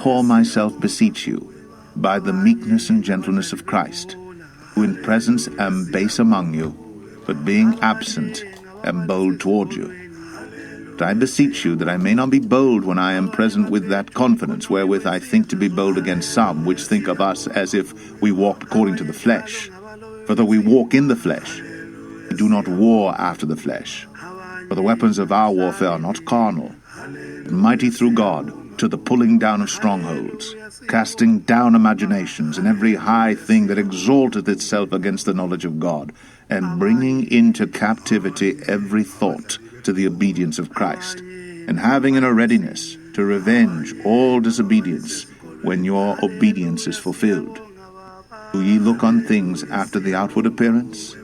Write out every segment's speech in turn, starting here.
therefore myself beseech you, by the meekness and gentleness of Christ, who in presence am base among you, but being absent am bold toward you. But I beseech you that I may not be bold when I am present with that confidence wherewith I think to be bold against some, which think of us as if we walked according to the flesh. For though we walk in the flesh, we do not war after the flesh. For the weapons of our warfare are not carnal, but mighty through God, to the pulling down of strongholds, casting down imaginations and every high thing that exalteth itself against the knowledge of God, and bringing into captivity every thought to the obedience of Christ, and having in a readiness to revenge all disobedience when your obedience is fulfilled. Do ye look on things after the outward appearance?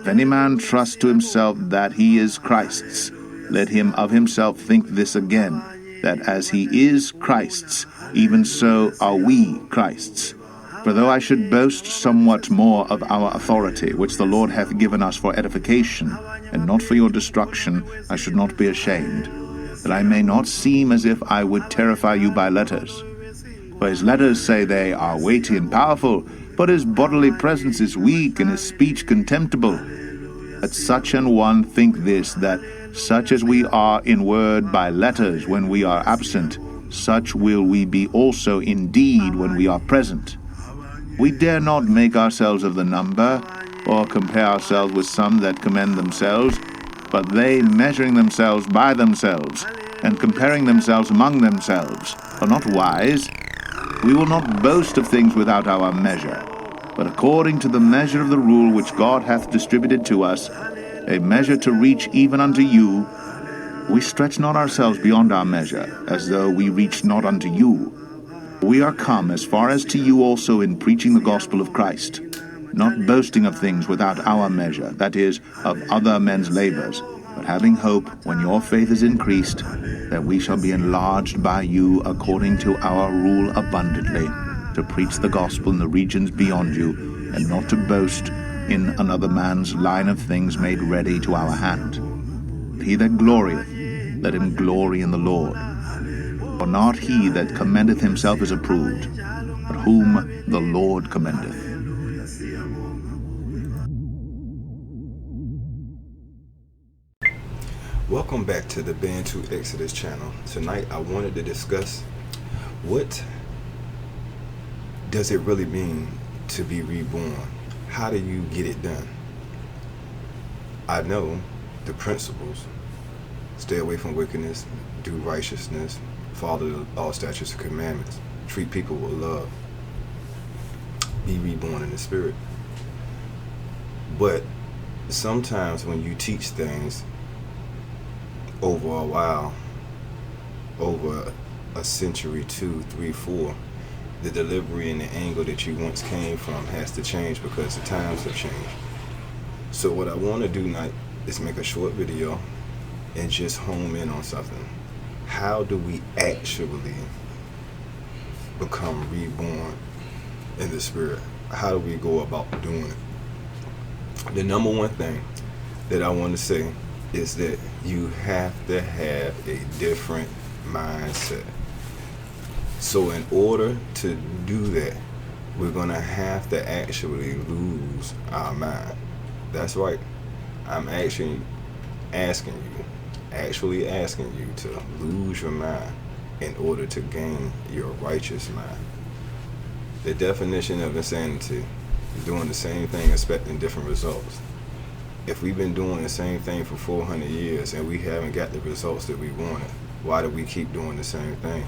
If any man trust to himself that he is Christ's, let him of himself think this again, that as he is Christ's, even so are we Christ's. For though I should boast somewhat more of our authority, which the Lord hath given us for edification, and not for your destruction, I should not be ashamed, that I may not seem as if I would terrify you by letters. For his letters say they are weighty and powerful, but his bodily presence is weak, and his speech contemptible. Let such an one think this, that such as we are in word by letters when we are absent, such will we be also indeed when we are present. We dare not make ourselves of the number, or compare ourselves with some that commend themselves, but they, measuring themselves by themselves, and comparing themselves among themselves, are not wise. We will not boast of things without our measure, but according to the measure of the rule which God hath distributed to us, a measure to reach even unto you, we stretch not ourselves beyond our measure, as though we reached not unto you. We are come as far as to you also in preaching the gospel of Christ, not boasting of things without our measure, that is, of other men's labors, but having hope, when your faith is increased, that we shall be enlarged by you according to our rule abundantly, to preach the gospel in the regions beyond you, and not to boast in another man's line of things made ready to our hand. But he that glorieth, let him glory in the Lord. For not he that commendeth himself is approved, but whom the Lord commendeth. Welcome back to the Bantu Exodus channel. Tonight I wanted to discuss what does it really mean to be reborn? How do you get it done? I know the principles: stay away from wickedness, do righteousness, follow all statutes and commandments, treat people with love, be reborn in the spirit. But sometimes when you teach things over a while, over a century, 2, 3, 4, the delivery and the angle that you once came from has to change because the times have changed. So what I want to do tonight is make a short video and just home in on something. How do we actually become reborn in the spirit? How do we go about doing it? The number one thing that I want to say is that you have to have a different mindset. So in order to do that, we're going to have to actually lose our mind. That's right. I'm actually asking you to lose your mind in order to gain your righteous mind. The definition of insanity is doing the same thing expecting different results. If we've been doing the same thing for 400 years and we haven't got the results that we wanted, why do we keep doing the same thing?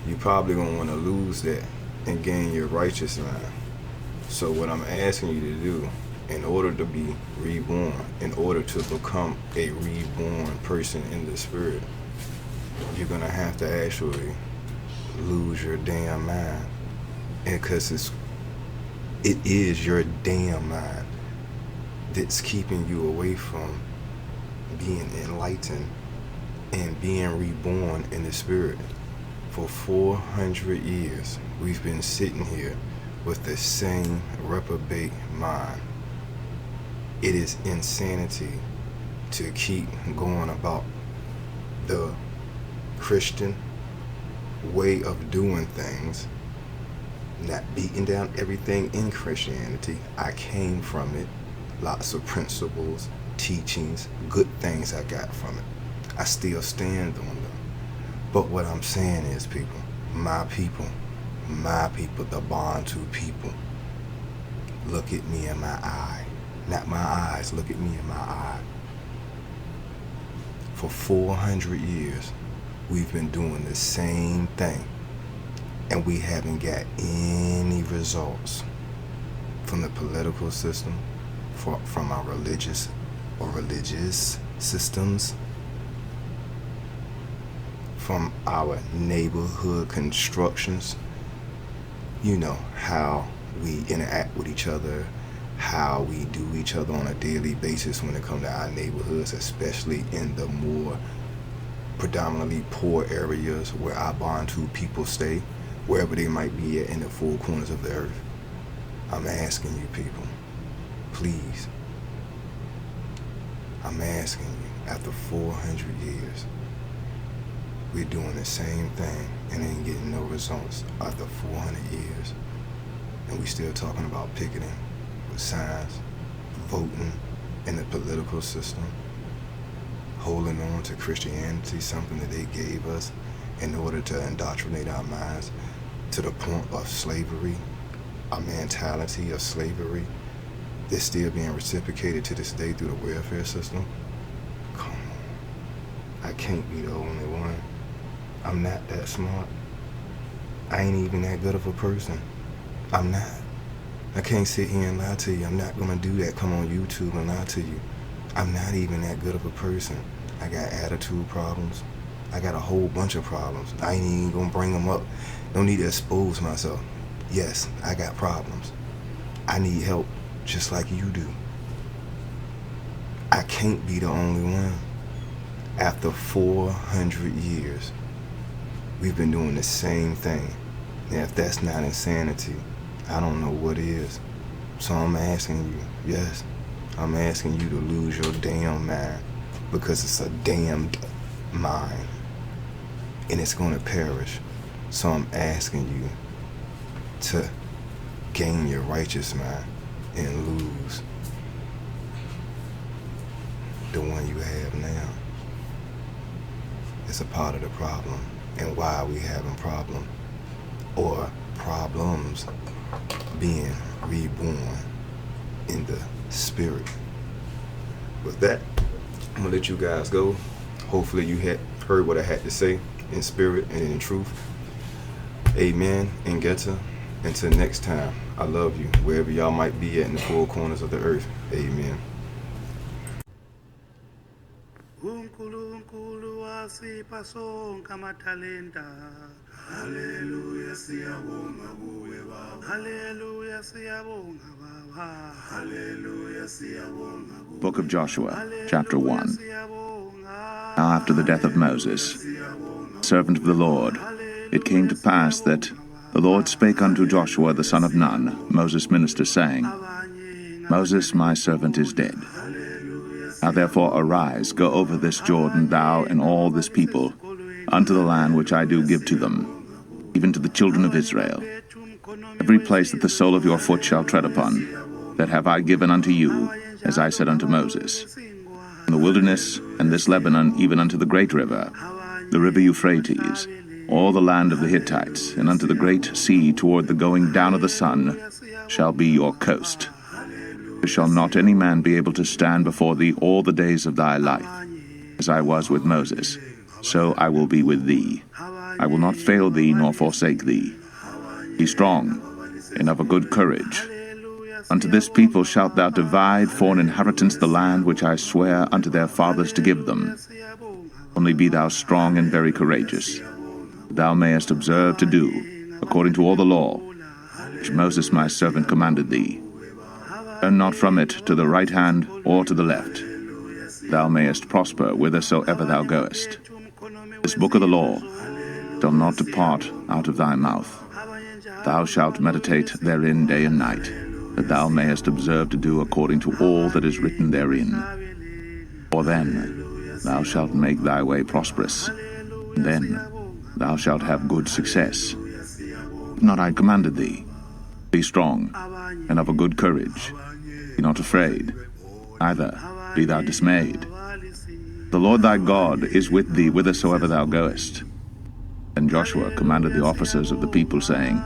You're probably going to want to lose that and gain your righteous mind. So what I'm asking you to do, in order to be reborn, in order to become a reborn person in the spirit, you're going to have to actually lose your damn mind. And because it is your damn mind that's keeping you away from being enlightened and being reborn in the spirit. For 400 years, we've been sitting here with the same reprobate mind. It is insanity to keep going about the Christian way of doing things, not beating down everything in Christianity. I came from it. Lots of principles, teachings, good things I got from it. I still stand on them. But what I'm saying is, people, the Bantu people, look at me in my eye. Not my eyes, look at me in my eye. For 400 years, we've been doing the same thing, and we haven't got any results from the political system, from our religious systems, from our neighborhood constructions. You know, how we interact with each other, how we do each other on a daily basis when it comes to our neighborhoods, especially in the more predominantly poor areas where our Bantu people stay, wherever they might be at in the four corners of the earth. I'm asking you, people, please, I'm asking you, after 400 years, we're doing the same thing and ain't getting no results after 400 years. And we still talking about picketing with signs, voting in the political system, holding on to Christianity, something that they gave us in order to indoctrinate our minds to the point of slavery, a mentality of slavery that's still being reciprocated to this day through the welfare system. Come on. I can't be the only one. I'm not that smart. I ain't even that good of a person. I'm not. I can't sit here and lie to you. I'm not gonna do that. Come on YouTube and lie to you. I'm not even that good of a person. I got attitude problems. I got a whole bunch of problems. I ain't even gonna bring them up. Don't need to expose myself. Yes, I got problems. I need help just like you do. I can't be the only one. After 400 years, we've been doing the same thing. Now, if that's not insanity, I don't know what is. So I'm asking you, yes, I'm asking you to lose your damn mind, because it's a damned mind and it's gonna perish. So I'm asking you to gain your righteous mind and lose the one you have now. It's a part of the problem and why we having problem or problems being reborn in the spirit. With that, I'm gonna let you guys go. Hopefully you had heard what I had to say in spirit and in truth. Amen and Geta. Until next time, I love you wherever y'all might be at in the four corners of the earth. Amen. uNkulunkulu wasipha sonke amathalenta. Haleluya siyabonga kuwe Baba. Haleluya siyabonga Baba. Haleluya siyabonga kuwe. Book of Joshua, chapter 1. Now after the death of Moses, servant of the Lord, it came to pass that the Lord spake unto Joshua the son of Nun, Moses' minister, saying, Moses my servant is dead. Now therefore arise, go over this Jordan, thou and all this people, unto the land which I do give to them, even to the children of Israel. Every place that the sole of your foot shall tread upon, that have I given unto you, as I said unto Moses. In the wilderness, and this Lebanon, even unto the great river, the river Euphrates, all the land of the Hittites, and unto the great sea toward the going down of the sun, shall be your coast. There shall not any man be able to stand before thee all the days of thy life. As I was with Moses, so I will be with thee. I will not fail thee nor forsake thee. Be strong, and of a good courage. Unto this people shalt thou divide for an inheritance the land which I swear unto their fathers to give them. Only be thou strong and very courageous, that thou mayest observe to do, according to all the law, which Moses my servant commanded thee. Turn not from it to the right hand or to the left. Thou mayest prosper whithersoever thou goest. This book of the law shall not depart out of thy mouth. Thou shalt meditate therein day and night, that thou mayest observe to do according to all that is written therein. For then thou shalt make thy way prosperous, Then thou shalt have good success. Have not I commanded thee? Be strong, and of a good courage. Be not afraid, neither be thou dismayed. The Lord thy God is with thee whithersoever thou goest. And Joshua commanded the officers of the people, saying,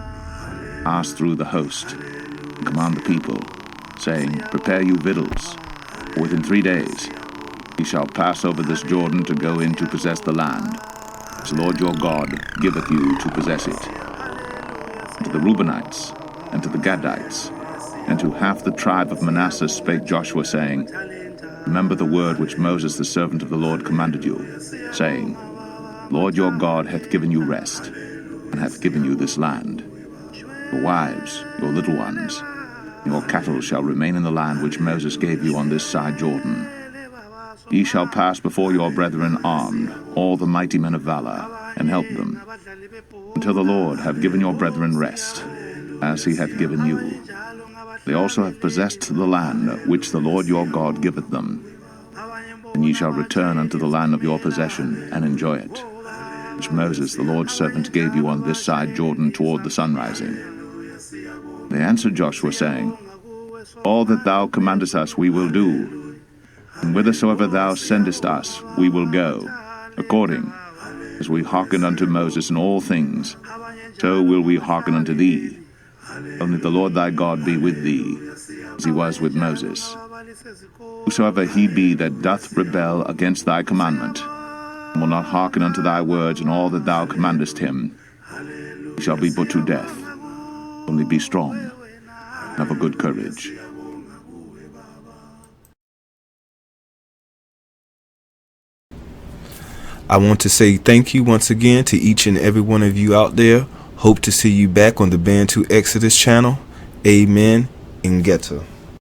Pass through the host, and command the people, saying, Prepare you victuals, for within 3 days ye shall pass over this Jordan to go in to possess the land, which the Lord your God giveth you to possess it. And to the Reubenites, and to the Gadites, and to half the tribe of Manasseh spake Joshua, saying, Remember the word which Moses the servant of the Lord commanded you, saying, Lord your God hath given you rest, and hath given you this land. Your wives, your little ones, your cattle shall remain in the land which Moses gave you on this side Jordan. Ye shall pass before your brethren armed, all the mighty men of valor, and help them, until the Lord have given your brethren rest, as he hath given you. They also have possessed the land which the Lord your God giveth them. And ye shall return unto the land of your possession, and enjoy it, which Moses the Lord's servant gave you on this side Jordan toward the sunrising. They answered Joshua, saying, All that thou commandest us we will do, and whithersoever thou sendest us we will go, according as we hearkened unto Moses in all things, so will we hearken unto thee. Only the Lord thy God be with thee, as he was with Moses. Whosoever he be that doth rebel against thy commandment, and will not hearken unto thy words and all that thou commandest him, he shall be put to death. Only be strong, and of a good courage. I want to say thank you once again to each and every one of you out there. Hope to see you back on the Bantu Exodus channel. Amen. Ingeta.